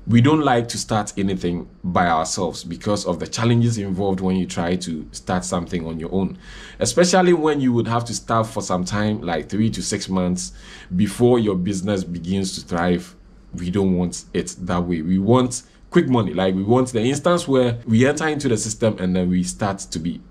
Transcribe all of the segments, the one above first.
we don't like to start anything by ourselves because of the challenges involved when you try to start something on your own, especially when you would have to start for some time, like 3 to 6 months before your business begins to thrive. We don't want it that way. We want quick money. Like, we want the instance where we enter into the system and then we start to be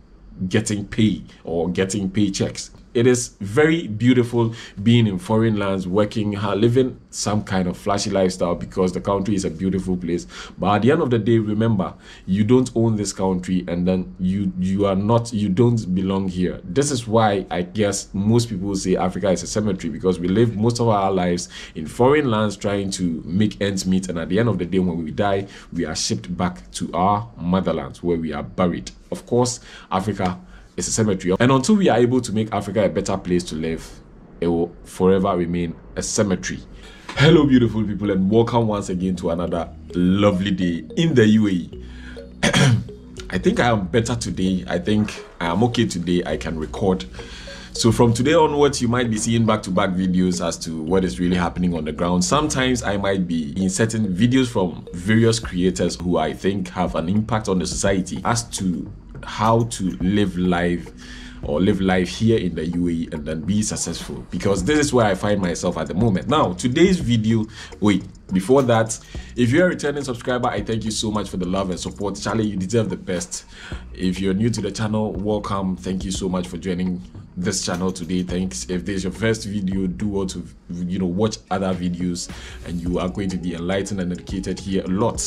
getting paid or getting paychecks. It is very beautiful being in foreign lands, working hard, living some kind of flashy lifestyle, because the country is a beautiful place. But at the end of the day, remember, you don't own this country, and then you don't belong here. This is why I guess most people say Africa is a cemetery, because we live most of our lives in foreign lands trying to make ends meet, and at the end of the day, when we die, we are shipped back to our motherland where we are buried. Of course, Africa is a cemetery, and until we are able to make Africa a better place to live, it will forever remain a cemetery. Hello beautiful people, and welcome once again to another lovely day in the UAE. I think I am better today. I think I am okay today. I can record. So from today onwards, you might be seeing back-to-back videos as to what is really happening on the ground. Sometimes I might be inserting videos from various creators who I think have an impact on the society as to how to live life here in the UAE and then be successful, because this is where I find myself at the moment. Now, today's video, before that, if you're a returning subscriber, I thank you so much for the love and support. Charlie, you deserve the best. If you're new to the channel, welcome. Thank you so much for joining this channel today. Thanks. If this is your first video, do want to watch other videos, and you are going to be enlightened and educated here a lot.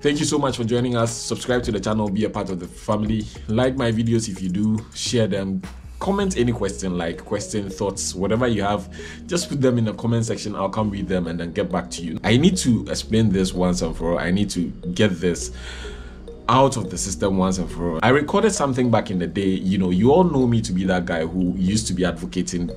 Thank you so much for joining us. Subscribe to the channel, be a part of the family. Like my videos if you do, share them. Comment any question, thoughts, whatever you have, just put them in the comment section. I'll come read them and then get back to you. I need to explain this once and for all. I need to get this out of the system once and for all. I recorded something back in the day. You all know me to be that guy who used to be advocating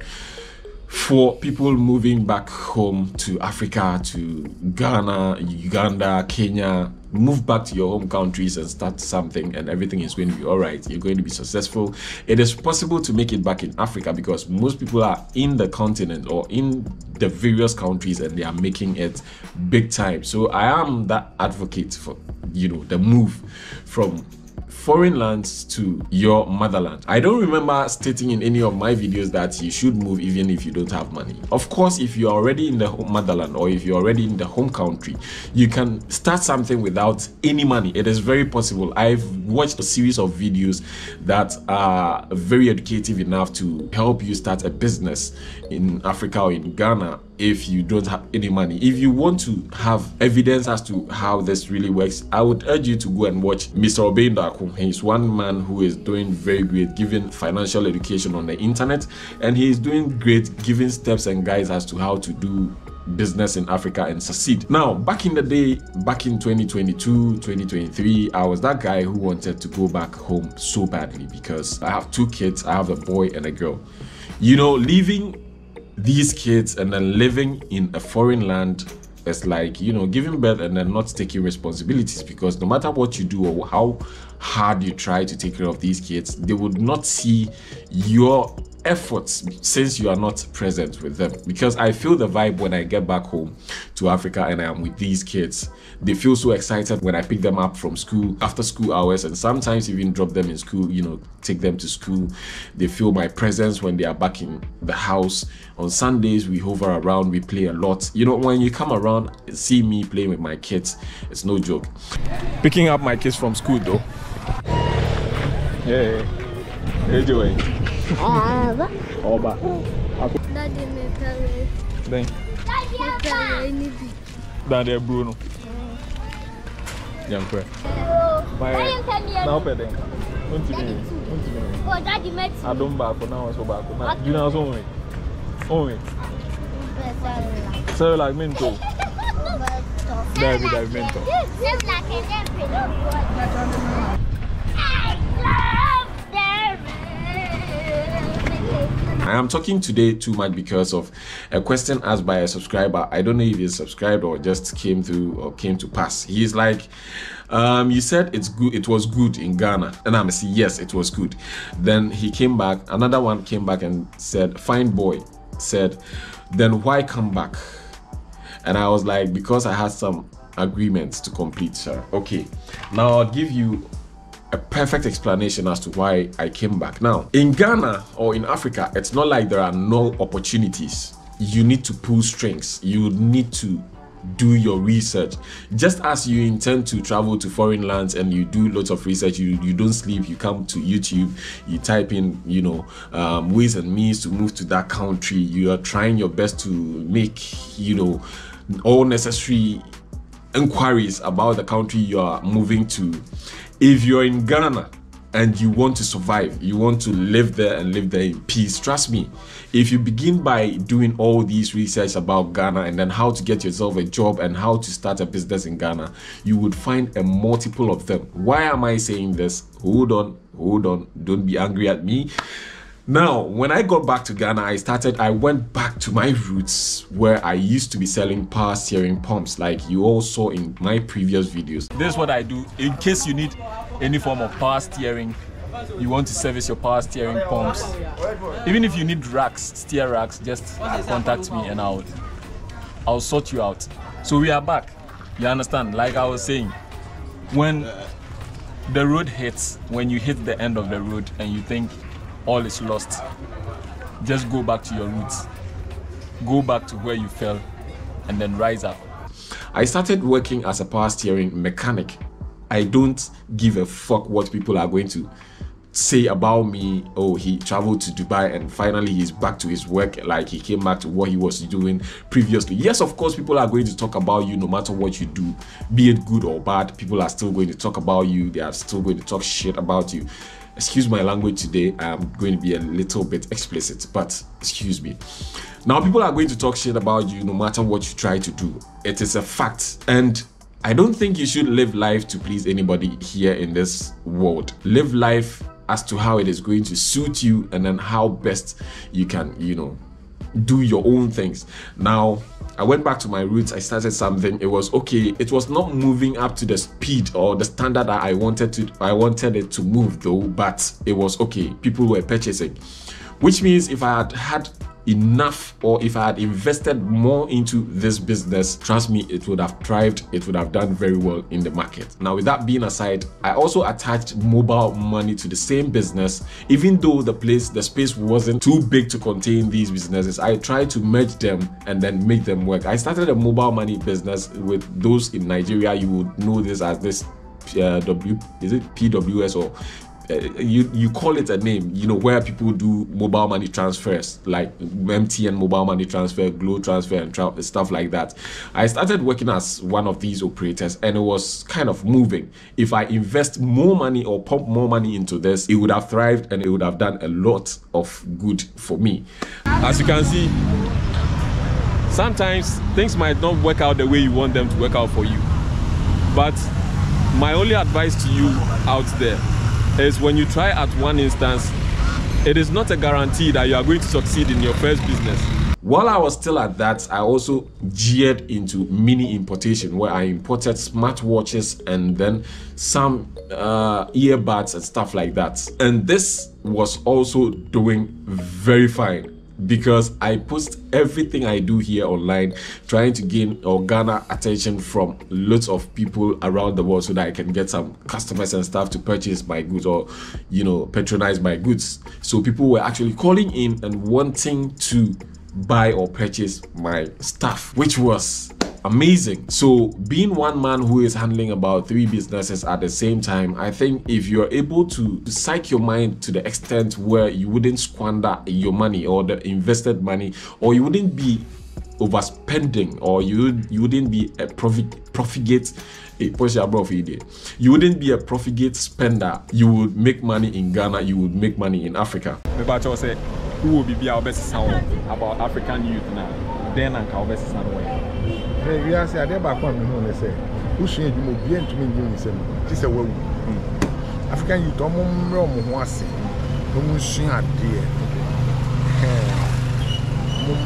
for people moving back home to Africa, to Ghana, Uganda, Kenya. Move back to your home countries and start something, and everything is going to be all right. You're going to be successful. It is possible to make it back in Africa, because most people are in the continent or in the various countries and they are making it big time. So I am that advocate for the move from foreign lands to your motherland. I don't remember stating in any of my videos that you should move even if you don't have money. Of course, if you're already in the motherland, or if you're already in the home country, you can start something without any money. It is very possible. I've watched a series of videos that are very educative enough to help you start a business in Africa or in Ghana if you don't have any money. If you want to have evidence as to how this really works, I would urge you to go and watch Mr. Obeindaku. He's one man who is doing very great giving financial education on the internet, and he is doing great giving steps and guides as to how to do business in Africa and succeed. Now, back in the day, back in 2022, 2023, I was that guy who wanted to go back home so badly, because I have 2 kids. I have a boy and a girl. Leaving these kids and then living in a foreign land is like, giving birth and then not taking responsibilities, because no matter what you do or how hard you try to take care of these kids, they would not see your efforts since you are not present with them. Because I feel the vibe when I get back home to Africa and I am with these kids. They feel so excited when I pick them up from school after school hours, and sometimes even drop them in school, take them to school. They feel my presence when they are back in the house. On Sundays, we hover around, we play a lot. When you come around, see me playing with my kids, it's no joke. Picking up my kids from school though. Hey, hey, Joey. Oba. Daddy, my parents. Daddy, Bruno. Young friend. Now, Pedro. Oh, Daddy, met I don't back for now, so back. You know, so only. So, like mental. David, mental. I am talking today too much because of a question asked by a subscriber. I don't know if he's subscribed or just came through or came to pass. He's like, you said it's good, it was good in Ghana, and I'm saying yes, it was good. Then he came back, another one came back and said, fine boy, said, then why come back? And I was like, because I had some agreements to complete, sir. Okay, now I'll give you a perfect explanation as to why I came back. Now, in Ghana or in Africa, it's not like there are no opportunities. You need to pull strings. You need to do your research. Just as you intend to travel to foreign lands and you do lots of research, you don't sleep, you come to YouTube, you type in, you know, ways and means to move to that country. You are trying your best to make, you know, all necessary inquiries about the country you are moving to. If you're in Ghana and you want to survive, you want to live there and live there in peace, trust me, if you begin by doing all these research about Ghana and then how to get yourself a job and how to start a business in Ghana, you would find a multiple of them. Why am I saying this? Hold on, don't be angry at me. Now, when I got back to Ghana, I went back to my roots where I used to be selling power steering pumps, like you all saw in my previous videos. This is what I do in case you need any form of power steering. You want to service your power steering pumps. Even if you need racks, steer racks, just contact me and I'll sort you out. So we are back. You understand? Like I was saying, when the road hits, when you hit the end of the road and you think all is lost, just go back to your roots. Go back to where you fell and then rise up. I started working as a power steering mechanic. I don't give a fuck what people are going to say about me. Oh, he traveled to Dubai and finally he's back to his work, like he came back to what he was doing previously. Yes, of course, people are going to talk about you no matter what you do, be it good or bad. People are still going to talk about you. They are still going to talk shit about you. Excuse my language today, I'm going to be a little bit explicit, but excuse me. Now, people are going to talk shit about you no matter what you try to do. It is a fact. And I don't think you should live life to please anybody here in this world. Live life as to how it is going to suit you and then how best you can, you know, do your own things. Now, I went back to my roots. I started something. It was okay. It was not moving up to the speed or the standard that I wanted it to move though, but it was okay. People were purchasing, which means if I had had enough or if I had invested more into this business, trust me, it would have thrived. It would have done very well in the market. Now, with that being aside, I also attached mobile money to the same business. Even though the space wasn't too big to contain these businesses, I tried to merge them and then make them work. I started a mobile money business. With those in Nigeria, you would know this as this is it PWS or you call it a name, you know, where people do mobile money transfers like MTN mobile money transfer, Glow transfer and stuff like that. I started working as one of these operators and it was kind of moving. If I invest more money or pump more money into this, it would have thrived and it would have done a lot of good for me. As you can see, sometimes things might not work out the way you want them to work out for you. But my only advice to you out there is when you try at one instance, it is not a guarantee that you are going to succeed in your first business. While I was still at that, I also geared into mini importation where I imported smartwatches and then some earbuds and stuff like that. And this was also doing very fine because I post everything I do here online, trying to gain or garner attention from lots of people around the world so that I can get some customers and stuff to purchase my goods or, you know, patronize my goods. So people were actually calling in and wanting to buy or purchase my stuff, which was amazing. So being one man who is handling about 3 businesses at the same time, I think if you're able to psych your mind to the extent where you wouldn't squander your money or the invested money, or you wouldn't be overspending, or you wouldn't be a profligate spender, you would make money in Ghana, you would make money in Africa. Who will be our best sound about African youth now? Then and our best sound. We are saying that back one me say, who should you be to me doing some? This a way. African youth don't mum was saying, at dear.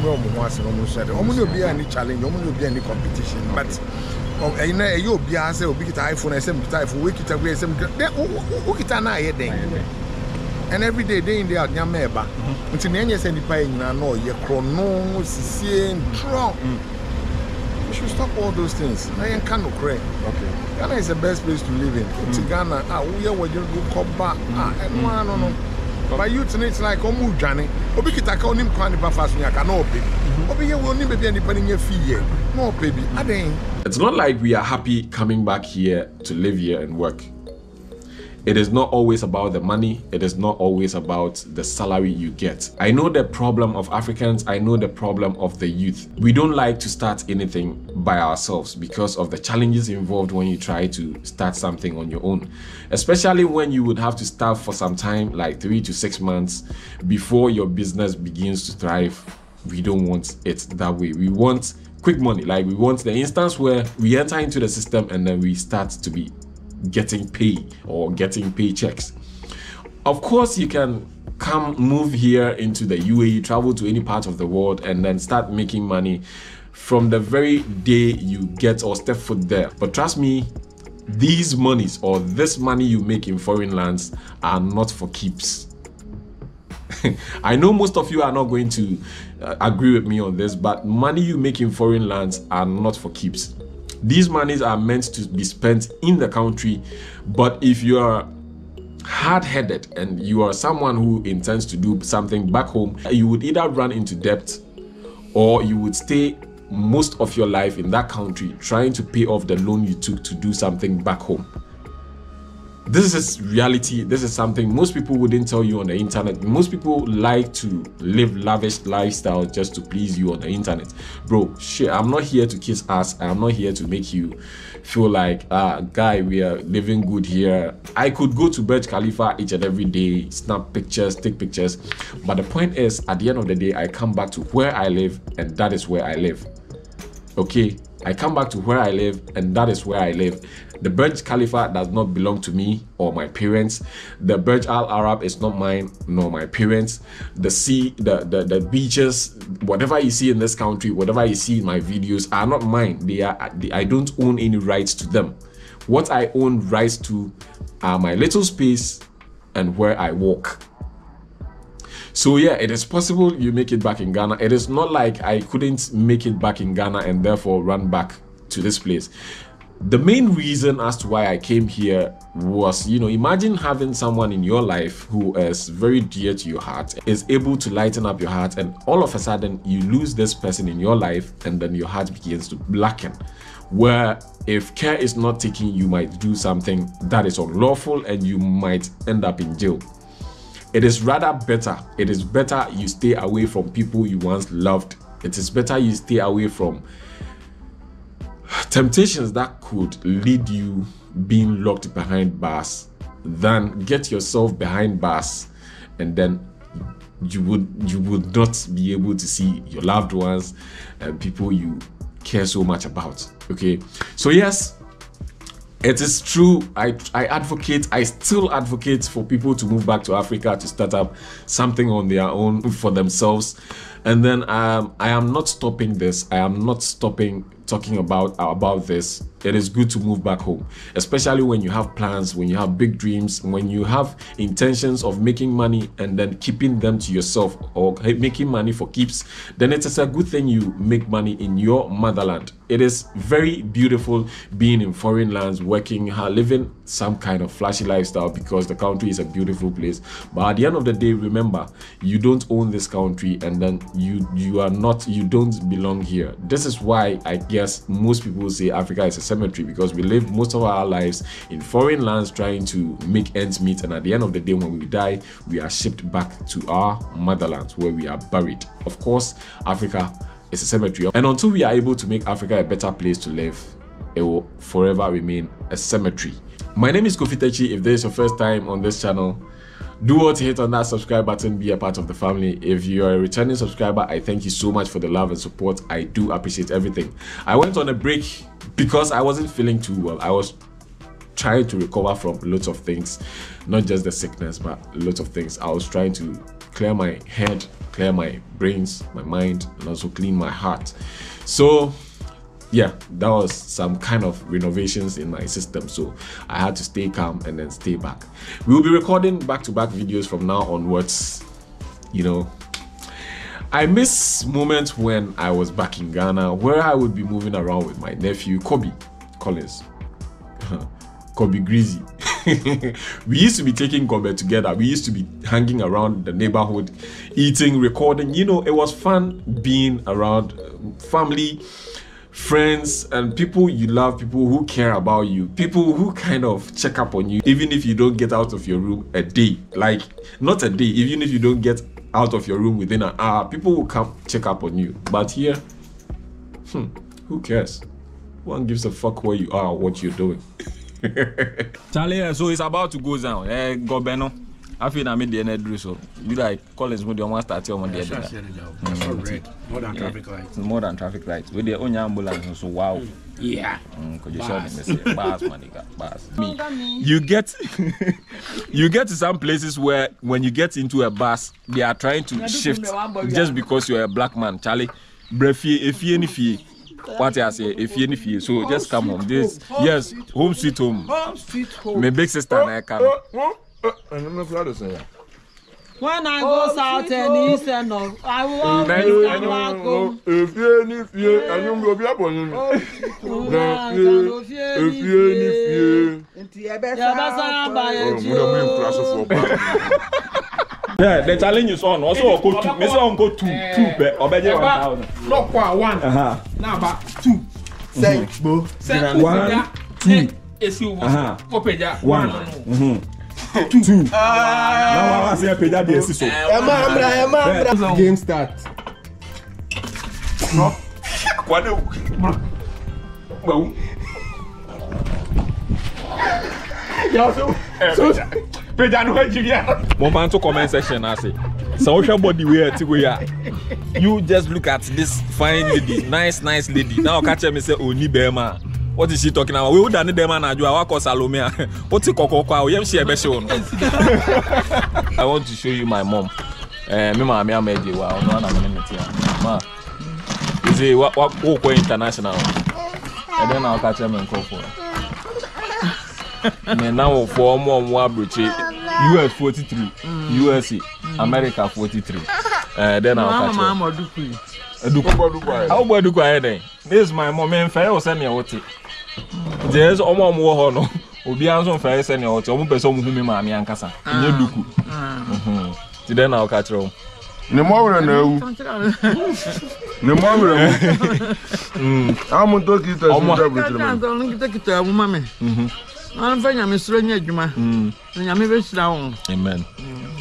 Mum was almost said, will be any challenge, will be any competition, but you know, you'll be as a big iPhone, SM type for wicked away, some who get an eye then. And every day in the Yameba, until any send the paying, no, you're chrono, seeing drunk. should stop all those things. I can't cry. Okay. Ghana is the best place to live in. To Ghana, we are going to go back. And no. But youth it's like Omu Johnny. Obi kitaka onim kwani ba faso nya ka no baby. Obi ye woni baby ani pani nya fie. No baby. Aden. It's not like we are happy coming back here to live here and work. It is not always about the money. It is not always about the salary you get. I know the problem of Africans. I know the problem of the youth. We don't like to start anything by ourselves because of the challenges involved when you try to start something on your own. Especially when you would have to start for some time, like 3 to 6 months before your business begins to thrive. We don't want it that way. We want quick money. Like we want the instance where we enter into the system and then we start to be getting pay or getting paychecks. Of course, you can move here into the UAE, travel to any part of the world and then start making money from the very day you get or step foot there. But trust me, these monies or this money you make in foreign lands are not for keeps. I know most of you are not going to agree with me on this, but money you make in foreign lands are not for keeps. These monies are meant to be spent in the country, but if you are hard-headed and you are someone who intends to do something back home, you would either run into debt or you would stay most of your life in that country trying to pay off the loan you took to do something back home. This is reality. This is something most people wouldn't tell you on the internet. Most people like to live lavish lifestyle just to please you on the internet. Bro, shit, I'm not here to kiss ass. I'm not here to make you feel like, guy, we are living good here. I could go to Burj Khalifa each and every day, snap pictures, take pictures. But the point is, at the end of the day, I come back to where I live, and that is where I live. Okay? I come back to where I live, and that is where I live. The Burj Khalifa does not belong to me or my parents. The Burj Al Arab is not mine nor my parents. The sea, the beaches, whatever you see in this country, whatever you see in my videos are not mine. I don't own any rights to them. What I own rights to are my little space and where I walk. So yeah, it is possible you make it back in Ghana. It is not like I couldn't make it back in Ghana and therefore run back to this place. The main reason as to why I came here was, imagine having someone in your life who is very dear to your heart, is able to lighten up your heart, and all of a sudden you lose this person in your life and then your heart begins to blacken. Where if care is not taken, you might do something that is unlawful and you might end up in jail. It is rather better. It is better you stay away from people you once loved. It is better you stay away from temptations that could lead you being locked behind bars than get yourself behind bars and then you would not be able to see your loved ones and people you care so much about. Okay, so yes, it is true. I still advocate for people to move back to Africa to start up something on their own for themselves. And then I am not stopping this. I am not stopping talking about this. It is good to move back home, especially when you have plans, when you have big dreams, when you have intentions of making money and then keeping them to yourself or making money for keeps. Then it is a good thing you make money in your motherland. It is very beautiful being in foreign lands, working, living some kind of flashy lifestyle because the country is a beautiful place. But at the end of the day, remember, you don't own this country and then you don't belong here. This is why I guess most people say Africa is a cemetery, because we live most of our lives in foreign lands trying to make ends meet, and at the end of the day when we die, we are shipped back to our motherland where we are buried. Of course, Africa is a cemetery, and until we are able to make Africa a better place to live, it will forever remain a cemetery. My name is Kofi Techi. If this is your first time on this channel, do what to hit on that subscribe button, be a part of the family. If you are a returning subscriber, I thank you so much for the love and support. I do appreciate everything. I went on a break because I wasn't feeling too well. I was trying to recover from lots of things, not just the sickness, but lots of things. I was trying to clear my head, clear my brains, my mind, and also clean my heart. So yeah, that was some kind of renovations in my system, so I had to stay calm and then stay back. We will be recording back-to-back videos from now onwards. I miss moments when I was back in Ghana where I would be moving around with my nephew Kobe Collins. Kobe Greasy. We used to be taking Kobe together. We used to be hanging around the neighborhood, eating, recording. You know, it was fun being around family, friends, and people you love, people who care about you, people who kind of check up on you, even if you don't get out of your room a day. Like, not a day, even if you don't get out of your room within an hour, people will come check up on you. But here, who cares? One gives a fuck where you are or what you're doing. Charlie, so it's about to go down. Go Beno. I feel I made the energy, so you like Collins with your one start on the other. More than traffic lights. More than traffic lights. With the own ambulance, so wow. Yeah. Could you show me? Bars, you get you get to some places where when you get into a bus, they are trying to shift just because you're a black man. Charlie, if you what I say, if you so just come home. This yes, home sweet home. Home sweet home. My big sister and I come. When I go south and east and north, I will always come back home. If you and you will be up on yeah, the challenge is on. Also, go to me. So go two. Obey 1,000. Lock one. Now about 2. Say, bro. 1, 2. It's you. Open that 1. 2. Now I say pay that the so. Emma. Game start. No. What? Well. So. Peja no Nigeria. Moment to comment section I say. So body wear you just look at this fine lady, nice lady. Now catch me say Oni Bema. What is she talking about? We would done them and I walk Salomea. What's it Coco? I want to show you my mom. Me mama made you wow, no ma. Is it what international? And then I'll catch them and call for and now for more US 43, USA, America 43. Then I'll catch them. How about do I then? This is my mom and fair or send me what it. There's almost more honor. Obi answer fair send you what you person whom mammy and Cassa. Then I'll catch them. No more no. No more. I'm going to take it to a woman. I'm very down. Amen.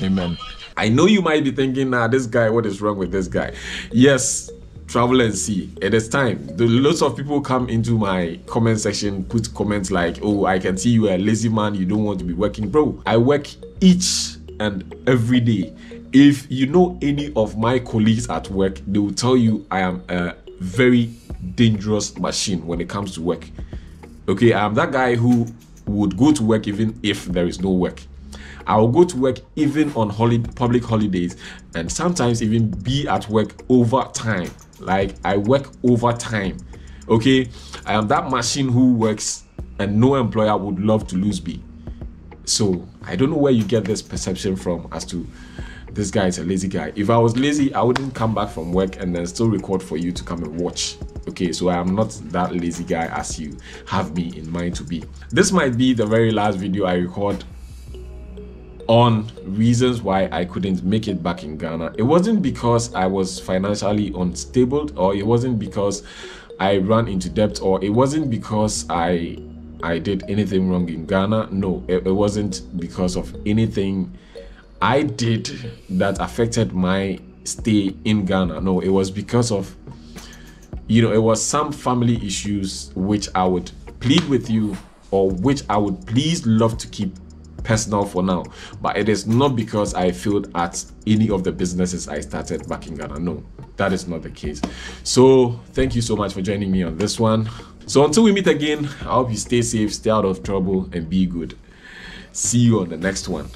Amen. I know you might be thinking, nah, this guy, what is wrong with this guy? Yes, travel and see. It is time. Lots of people come into my comment section, put comments like, oh, I can see you are a lazy man, you don't want to be working. Bro, I work each and every day. If you know any of my colleagues at work, they will tell you I am a very dangerous machine when it comes to work. Okay, I am that guy who would go to work even if there is no work. I will go to work even on public holidays, and sometimes even be at work overtime. Like I work overtime. Okay, I am that machine who works and no employer would love to lose me. So I don't know where you get this perception from as to this guy is a lazy guy. If I was lazy, I wouldn't come back from work and then still record for you to come and watch. Okay, so I am not that lazy guy as you have me in mind to be. This might be the very last video I record on reasons why I couldn't make it back in Ghana. It wasn't because I was financially unstable, or it wasn't because I ran into debt, or it wasn't because I did anything wrong in Ghana. No, it wasn't because of anything I did that affected my stay in Ghana. No, it was because of, you know, it was some family issues which I would plead with you, or which I would please love to keep personal for now. But it is not because I failed at any of the businesses I started back in Ghana. No, that is not the case. So thank you so much for joining me on this one. So until we meet again, I hope you stay safe, stay out of trouble, and be good. See you on the next one.